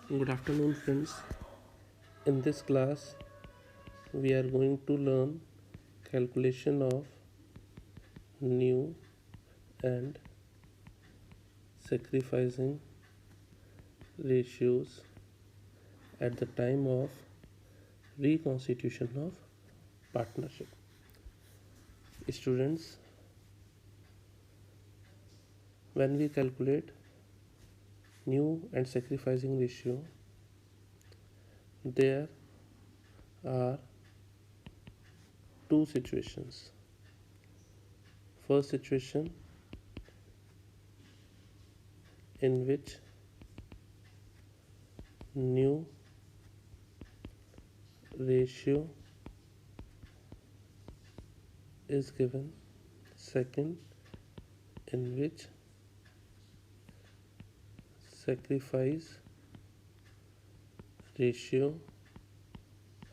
Good afternoon, friends. In this class, we are going to learn calculation of new and sacrificing ratios at the time of reconstitution of partnership. Students, when we calculate new and sacrificing ratio, there are two situations. First situation in which new ratio is given. Second, in which sacrifice ratio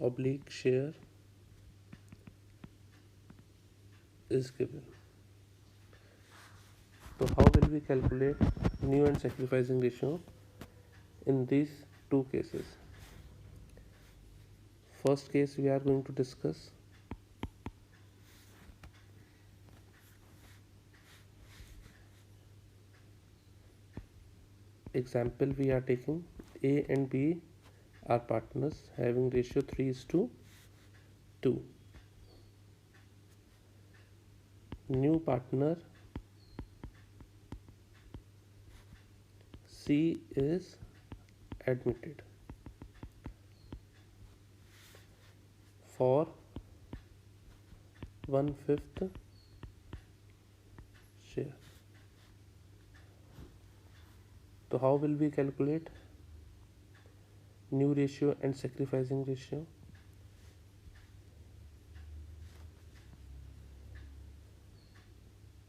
oblique share is given. So how will we calculate new and sacrificing ratio in these two cases? First case we are going to discuss. Example we are taking A and B are partners having ratio 3:2. New partner C is admitted for 1/5 share. So how will we calculate new ratio and sacrificing ratio?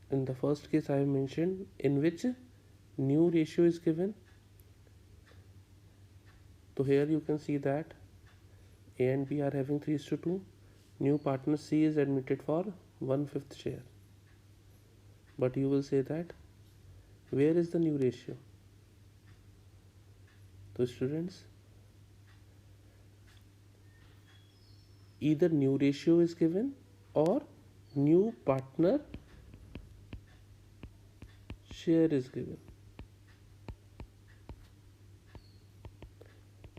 In the first case I have mentioned, in which new ratio is given. So here you can see that A and B are having 3:2. New partner C is admitted for 1/5 share. But you will say that where is the new ratio? So students, either new ratio is given or new partner share is given.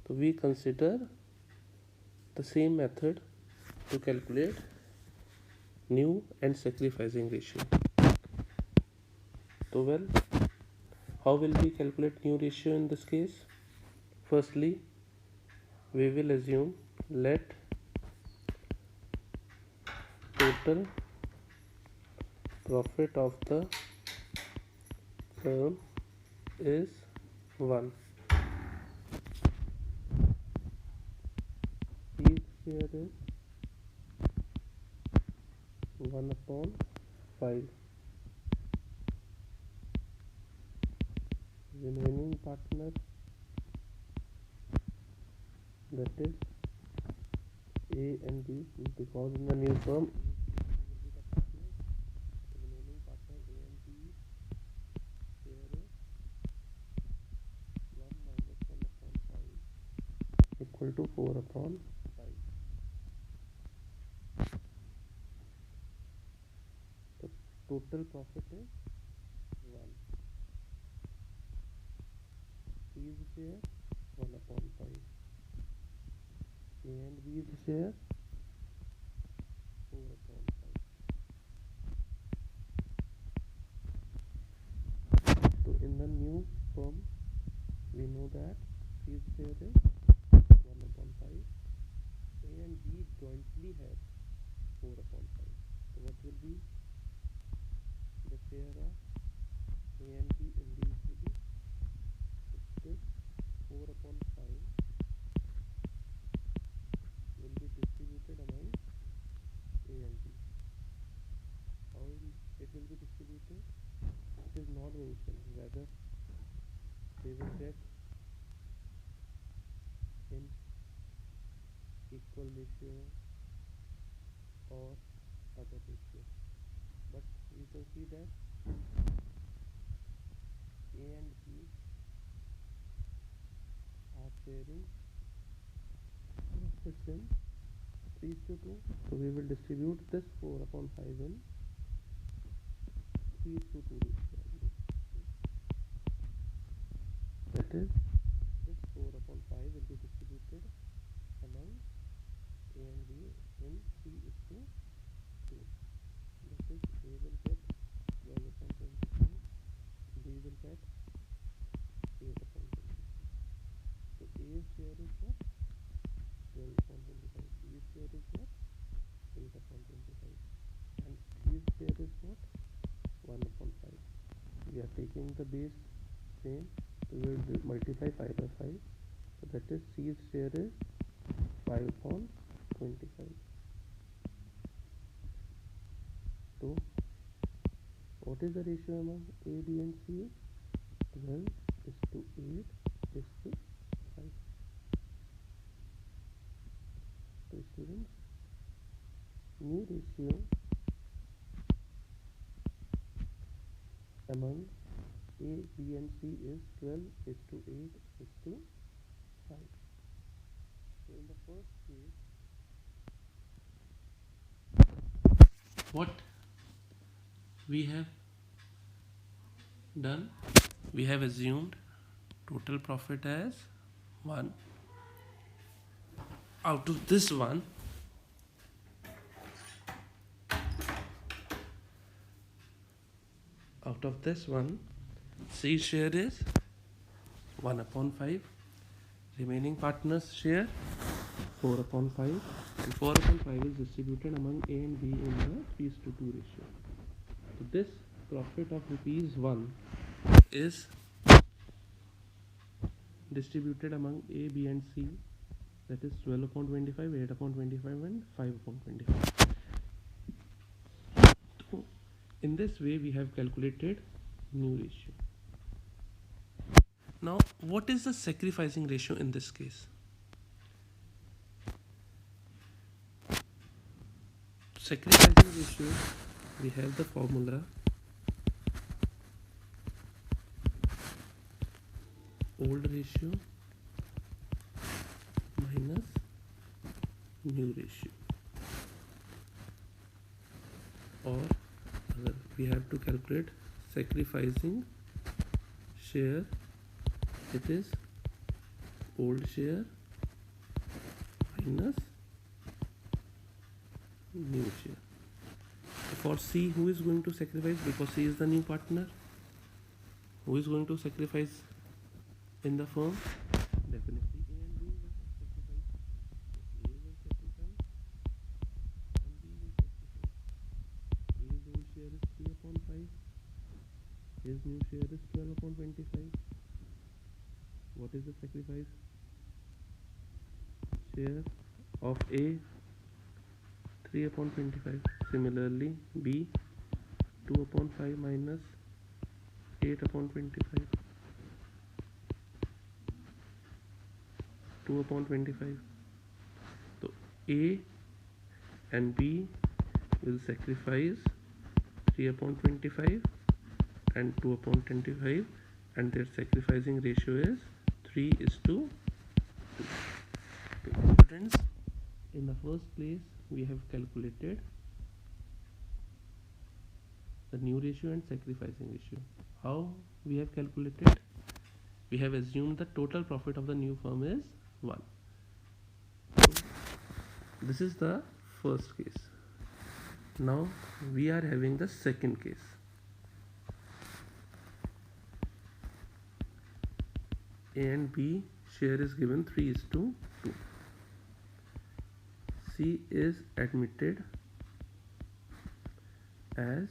So we consider the same method to calculate new and sacrificing ratio. So well, how will we calculate new ratio in this case? Firstly, we will assume let total profit of the firm is 1. Each share is 1/5. Remaining partner, that is A and B, because in the new firm remaining partner A and B share is 1 minus 1/5 equal to 4/5. The total profit is 1. C's share 1/5. A and B's share 4/5. So in the new firm, we know that C's share is 1/5. A and B jointly have 4/5. So what will be the share of A and B individually? This 4/5 will be distributed among A and B. How it will be distributed? It is not mentioned whether they will get in equal ratio or other ratio. But you can see that A and B are sharing profits in 3:2. So we will distribute this 4 upon 5 in 3:2 ratio. That is, this 4 upon 5 will be distributed among A and B in 3:2. That is, A will get 12 upon 25, B will get 8 upon 25. So A's share is what? 12 upon 25. B's share is what? 8 upon 25. And C's share is what? 1 upon 5. We are taking the base same, so we will multiply 5 by 5. So that is, C's share is 5 upon 25. So what is the ratio among A, B and C? 12 is to 8 is to 5. So students, new ratio among A, B and C is 12 is to 8 is to 5. So in the first case, what we have done, we have assumed total profit as 1. Out of this one, C share is 1 upon 5. Remaining partners share 4 upon 5. And 4 upon 5 is distributed among A and B in the 3:2 ratio. So this profit of rupees 1 is distributed among A, B and C. That is 12 upon 25, 8 upon 25 and 5 upon 25. So in this way we have calculated new ratio. Now what is the sacrificing ratio in this case? Sacrificing ratio, we have the formula old ratio minus new ratio, or we have to calculate sacrificing share, it is old share minus new share. For C, who is going to sacrifice? Because C is the new partner. Who is going to sacrifice in the firm? Definitely A and B will sacrifice. So A will sacrifice and B will sacrifice. A's old share is 3 upon 5. His new share is 12 upon 25. What is the sacrifice share of A? 3 upon 25. Similarly, B 2 upon 5 minus 8 upon 25. 2 upon 25. So A and B will sacrifice 3 upon 25 and 2 upon 25, and their sacrificing ratio is 3:2. Students, in the first place we have calculated the new ratio and sacrificing ratio. How we have calculated? We have assumed the total profit of the new firm is 1. So this is the first case. Now we are having the second case. A and B share is given 3:2. C is admitted as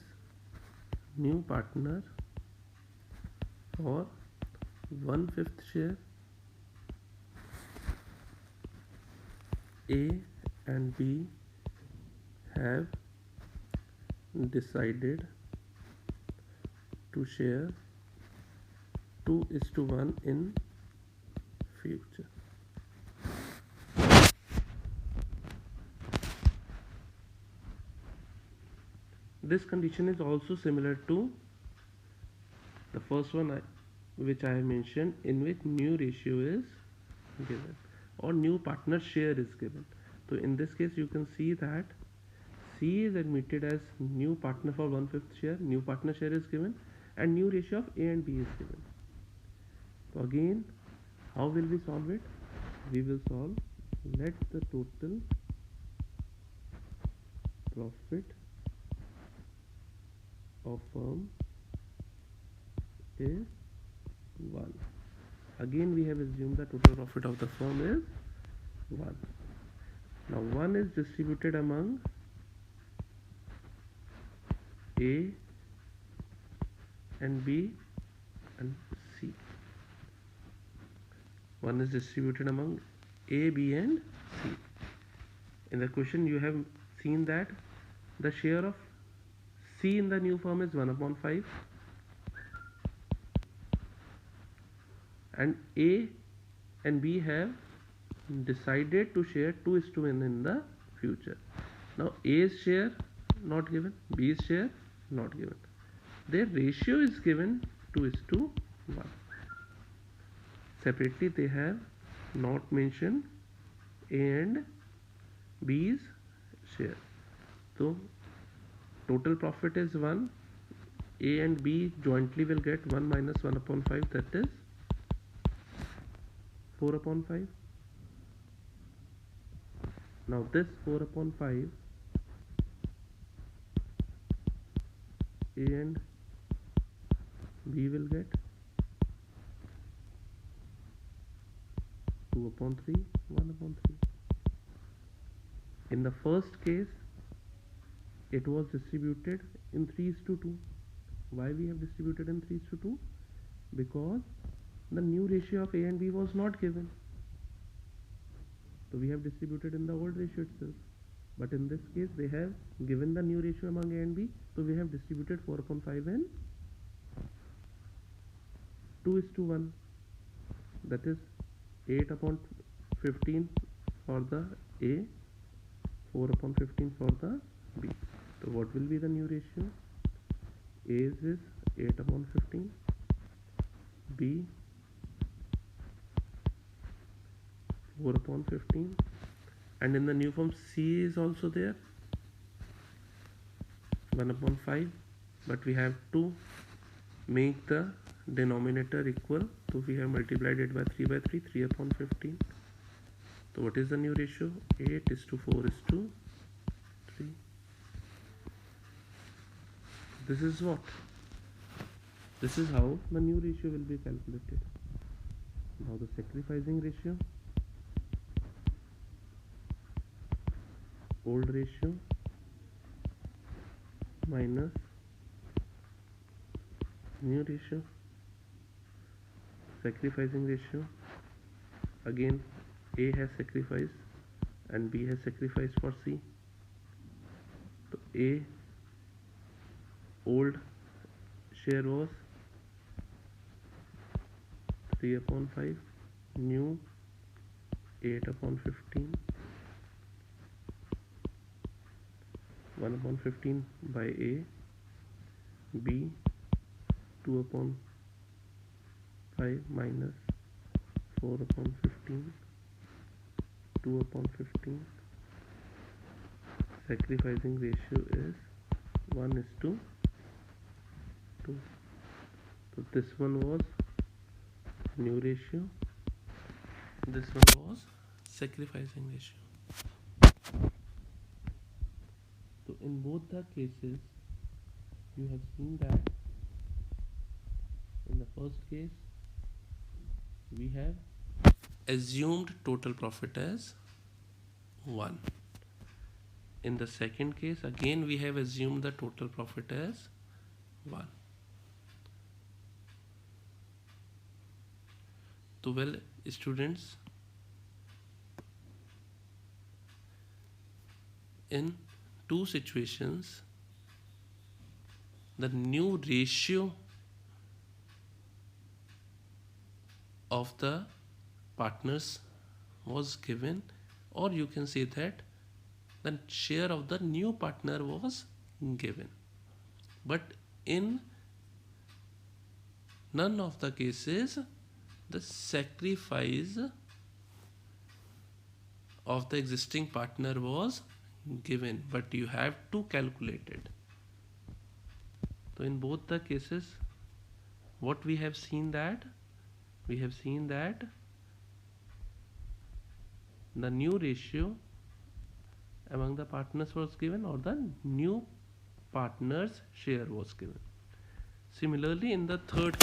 new partner for 1/5 share. A and B have decided to share 2:1 in future. This condition is also similar to the first one which I have mentioned, in which new ratio is given, or new partner share is given. So in this case you can see that C is admitted as new partner for 1/5 share, new partner share is given, and new ratio of A and B is given. So again, how will we solve it? We will solve, let the total profit of firm is 1. Again we have assumed the total profit of the firm is 1. Now 1 is distributed among A and B and C. 1 is distributed among A, B and C. In the question you have seen that the share of C in the new firm is 1/5 and A and B have decided to share 2:1 in the future. Now A's share not given, B's share not given. Their ratio is given 2:1. Separately they have not mentioned A and B's share. So total profit is 1. A and B jointly will get 1 minus 1/5, that is 4/5. Now this 4/5 A and B will get 2/3, 1/3. In the first case it was distributed in 3:2. Why we have distributed in 3:2? Because the new ratio of A and B was not given. So we have distributed in the old ratio itself. But in this case they have given the new ratio among A and B. So we have distributed 4/5 and 2:1. That is 8/15 for the A, 4/15 for the B. So what will be the new ratio? A's is 8/15, B 4/15, and in the new form C is also there, 1/5, but we have to make the denominator equal, so we have multiplied it by 3/3, 3/15. So what is the new ratio? 8:4:3. This is what? This is how the new ratio will be calculated. Now the sacrificing ratio, old ratio minus new ratio. Sacrificing ratio, again A has sacrificed and B has sacrificed for C. So A old share was 3/5, new 8/15, 1/15 by A, B 2/5 minus 4/15, 2/15. Sacrificing ratio is 1:2. So this one was new ratio, this one was sacrificing ratio. So in both the cases you have seen that in the first case we have assumed total profit as 1. In the second case again we have assumed the total profit as 1. So well students, in two situations the new ratio of the partners was given, or you can say that the share of the new partner was given, but in none of the cases the sacrifice of the existing partner was given, but you have to calculate it. So in both the cases, what we have seen that the new ratio among the partners was given, or the new partner's share was given. Similarly, in the third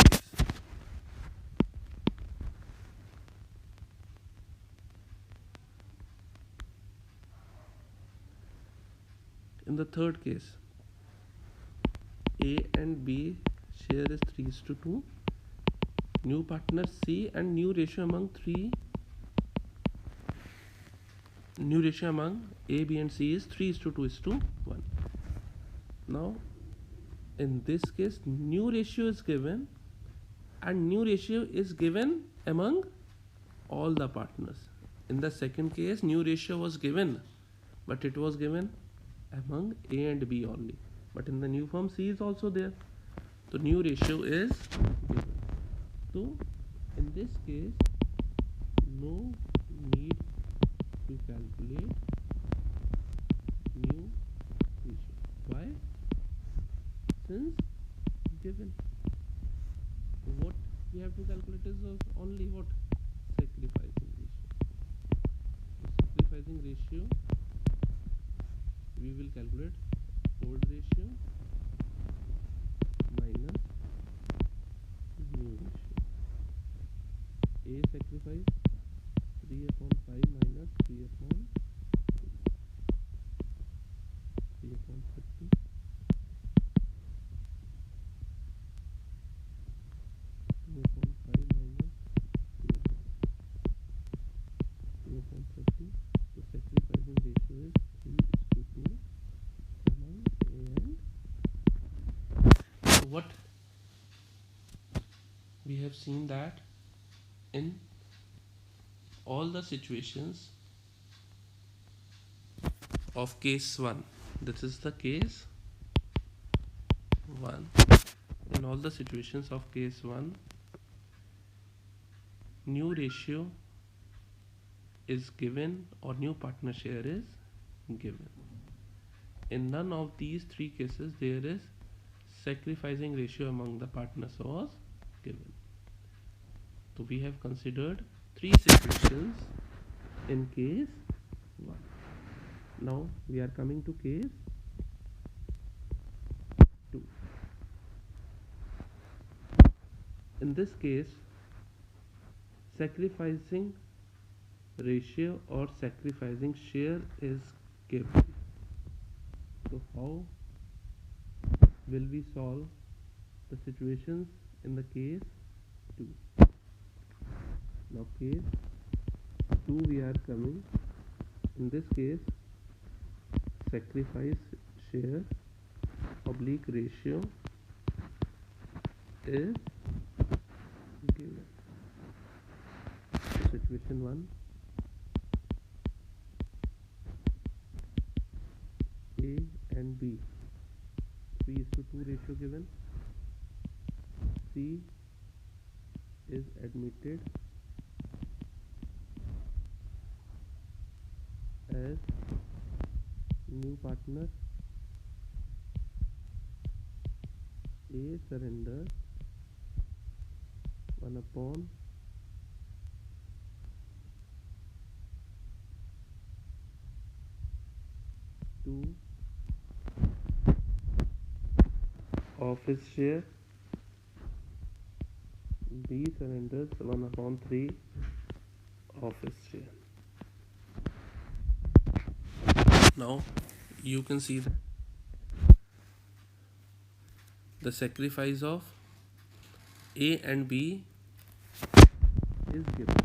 case, A and B share is 3:2. New partner C and new ratio among A, B and C is 3:2:1. Now in this case, new ratio is given, and new ratio is given among all the partners. In the second case, new ratio was given, but it was given among A and B only. But in the new form, C is also there. So new ratio is given. So in this case, no need to calculate new ratio. Why? Since given. So what we have to calculate is only what? Sacrificing ratio. So sacrificing ratio, we will calculate old ratio minus new ratio. A sacrifice 3/5 minus 3/30. 2/5 minus 3/30. So sacrificing ratio is 3:2 among A and. So what we have seen that in all the situations of case 1, this is the case 1. In all the situations of case 1, new ratio is given or new partner share is given. In none of these three cases there is sacrificing ratio among the partners was given. So we have considered 3 situations in case 1. Now we are coming to case 2. In this case, sacrificing ratio or sacrificing share is given. So how will we solve the situations in the case 2? Now case 2 we are coming. In this case, sacrifice share oblique ratio is given. So situation 1, A and B 3:2 ratio given. C is admitted as new partner. A surrenders 1/2 of his share. B surrenders 1/3 of his share. Now you can see that the sacrifice of A and B is given.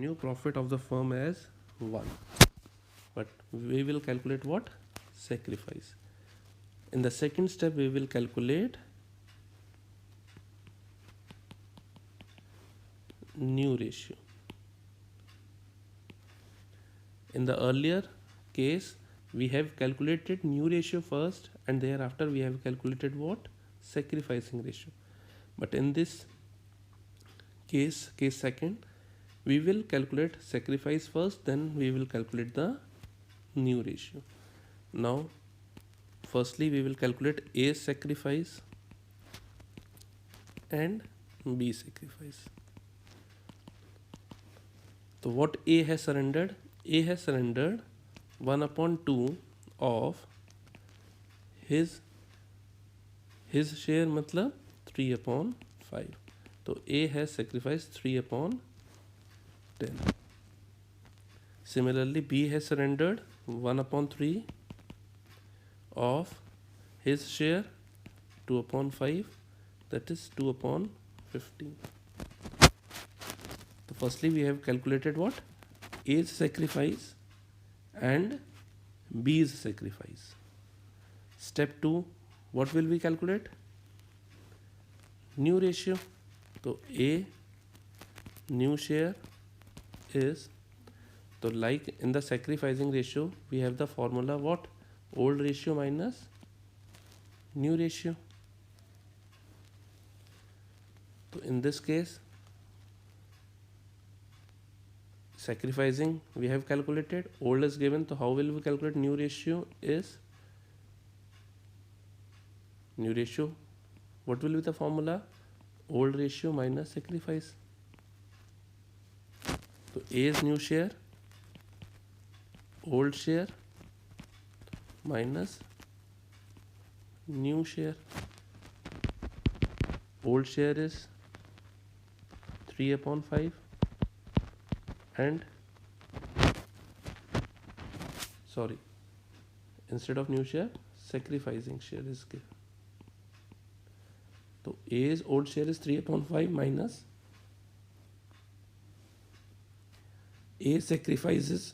New profit of the firm as 1, but we will calculate what? Sacrifice. In the second step we will calculate new ratio. In the earlier case, we have calculated new ratio first and thereafter we have calculated what? Sacrificing ratio. But in this case second, we will calculate sacrifice first, then we will calculate the new ratio. Now, firstly we will calculate A sacrifice and B sacrifice. So what A has surrendered? A has surrendered 1 upon 2 of his share मतलब 3 upon 5. So A has sacrificed 3 upon 10. Similarly, B has surrendered 1 upon 3 of his share 2 upon 5, that is 2 upon 15. So firstly we have calculated what? A's sacrifice and B's sacrifice. Step 2, what will we calculate? New ratio. So A new share is, so like in the sacrificing ratio we have the formula what? Old ratio minus new ratio. So in this case, sacrificing we have calculated, old is given, so how will we calculate new ratio? Is new ratio, what will be the formula? Old ratio minus sacrifice. So A is new share, old share minus new share. Old share is 3 upon 5 and sorry, instead of new share, sacrificing share is given. So A's old share is 3 upon 5 minus A sacrifices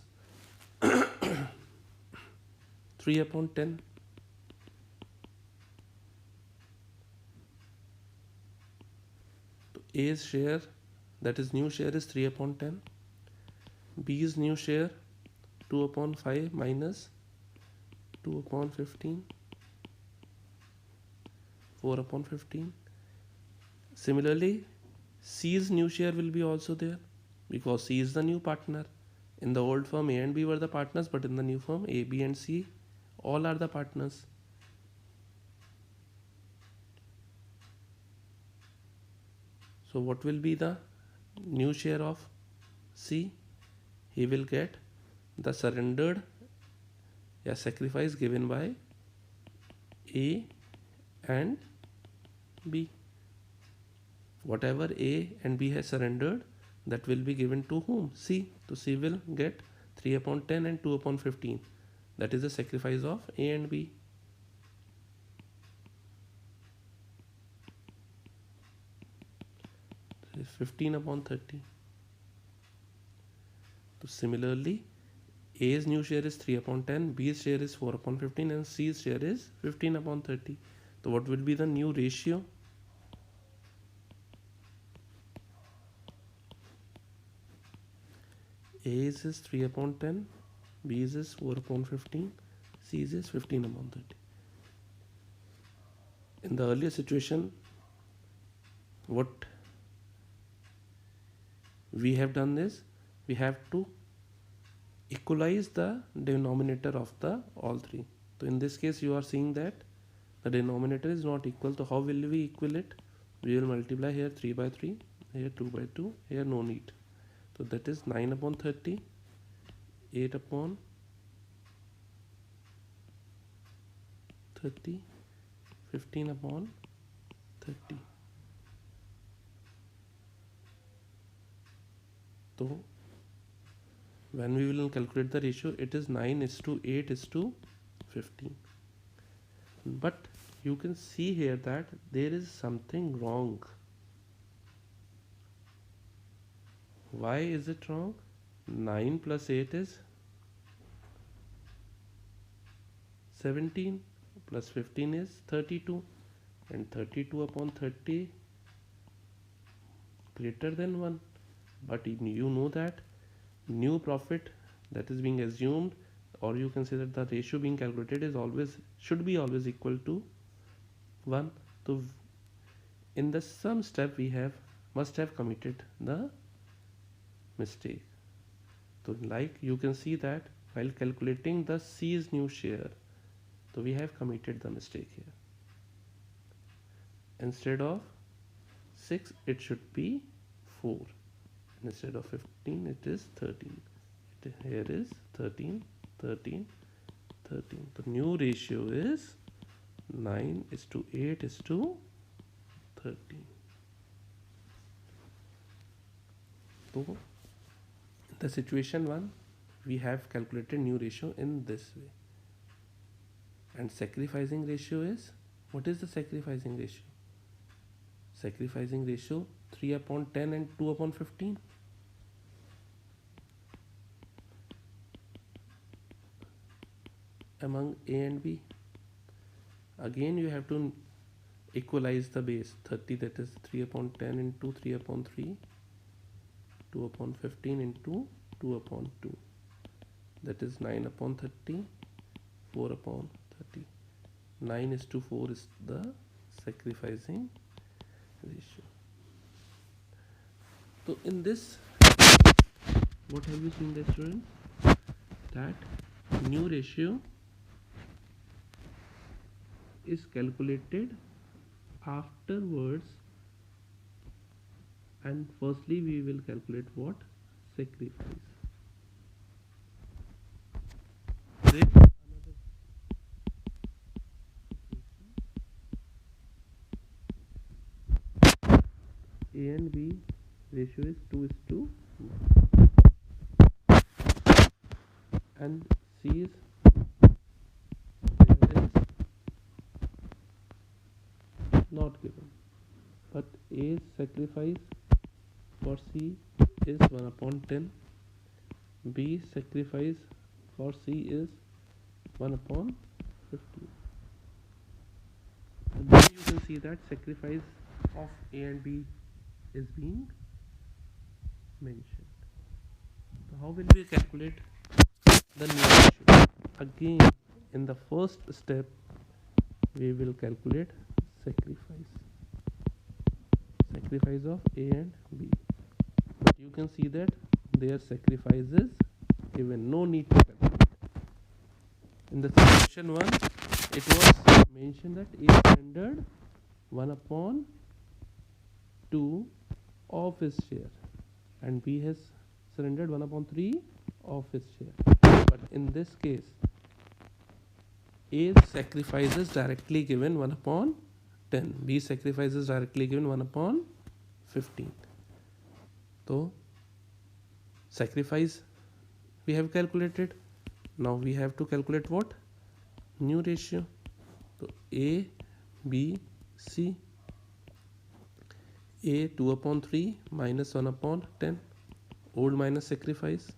3 upon 10. So A's share, that is new share, is 3 upon 10. B's new share 2 upon 5 minus 2 upon 15, 4 upon 15. Similarly, C's new share will be also there because C is the new partner. In the old firm A and B were the partners, but in the new firm A, B and C all are the partners. So what will be the new share of C? He will get the surrendered sacrifice given by A and B. Whatever A and B has surrendered, that will be given to whom? C. So C will get 3 upon 10 and 2 upon 15. That is the sacrifice of A and B. This is 15 upon 30. So similarly, A's new share is 3 upon 10, B's share is 4 upon 15 and C's share is 15 upon 30. So what will be the new ratio? A's is 3 upon 10, B's is 4 upon 15, C's is 15 upon 30. In the earlier situation, what we have done is, we have to equalize the denominator of the all three. So in this case you are seeing that the denominator is not equal. So how will we equal it? We will multiply here 3 by 3, here 2 by 2, here no need. So that is 9 upon 30, 8 upon 30, 15 upon 30. So when we will calculate the ratio, it is 9:8:15. But you can see here that there is something wrong. Why is it wrong? 9 plus 8 is 17, plus 15 is 32, and 32 upon 30 greater than 1. but you know that new profit that is being assumed, or you can say that the ratio being calculated is always should be always equal to 1. So in the sum step we have must have committed the mistake. So like you can see that while calculating the C's new share, so we have committed the mistake here. Instead of 6 it should be 4. Instead of 15 it is 13. Here is 13, 13, 13. The new ratio is 9:8:13. So the situation 1 we have calculated new ratio in this way. And sacrificing ratio is, what is the sacrificing ratio? Sacrificing ratio 3/10 and 2/15. Among A and B. Again you have to equalize the base. 30, that is 3/10 into 3/3, 2/15 into 2/2, that is 9/30, 4/30. 9:4 is the sacrificing ratio. So in this, what have you seen, the student? That new ratio is calculated afterwards, and firstly we will calculate what? Sacrifice. Then another A and B ratio is 2:1, and C is not given, but A's sacrifice for C is 1/10. B sacrifice for C is 1/15. And then you can see that sacrifice of A and B is being mentioned. So how will we calculate the new ratio? Again, in the first step we will calculate sacrifice of A and B, but you can see that their sacrifices given, no need to calculate. In the situation 1 it was mentioned that A surrendered 1/2 of his share and B has surrendered 1/3 of his share, but in this case A's sacrifice is directly given 1/10, B sacrifice is directly given 1/15. So sacrifice we have calculated. Now we have to calculate what? New ratio. So A, B, C. A 2/3 minus 1/10, old minus sacrifice.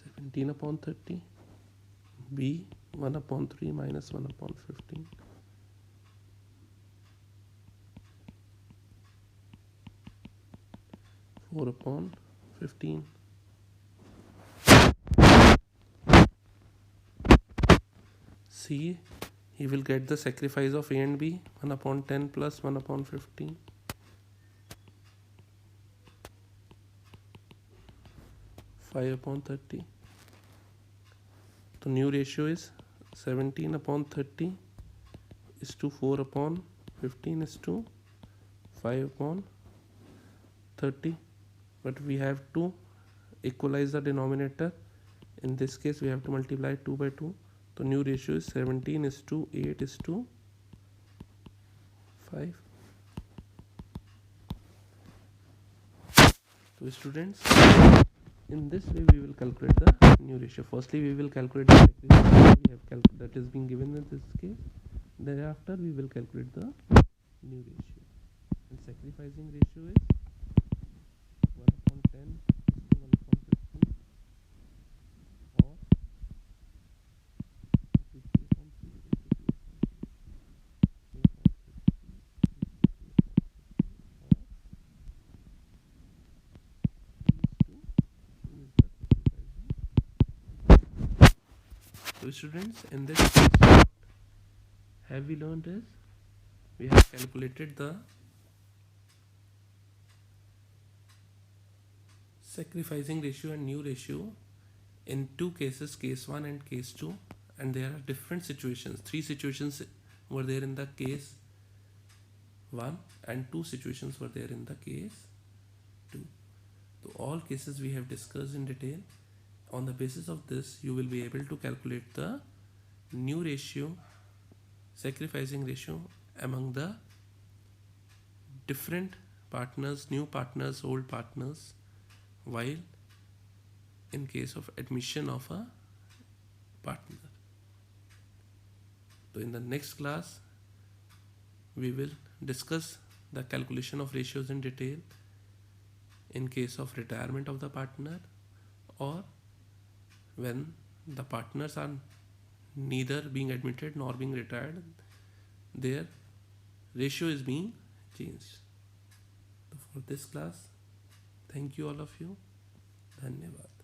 (17/30). B 1/3 minus 1/15. 4/15. C, he will get the sacrifice of A and B, 1/10 plus 1/15. 5/30. The new ratio is 17/30 is to 4/15 is to 5/30, but we have to equalize the denominator. In this case we have to multiply 2 by 2. The new ratio is 17:8:5. So students, in this way we will calculate the new ratio. Firstly we will calculate the sacrifice that is being given in this case. Thereafter we will calculate the new ratio, and sacrificing ratio is 1/10 to 1/15 or 50/3. So students, in this case, what have we learned is we have calculated the sacrificing ratio and new ratio in two cases, case 1 and case 2, and there are different situations. Three situations were there in the case 1 and two situations were there in the case 2. So all cases we have discussed in detail. On the basis of this, you will be able to calculate the new ratio, sacrificing ratio among the different partners, new partners, old partners, while in case of admission of a partner. So in the next class, we will discuss the calculation of ratios in detail in case of retirement of the partner, or when the partners are neither being admitted nor being retired, their ratio is being changed. So for this class, thank you all of you. Dhanyavad.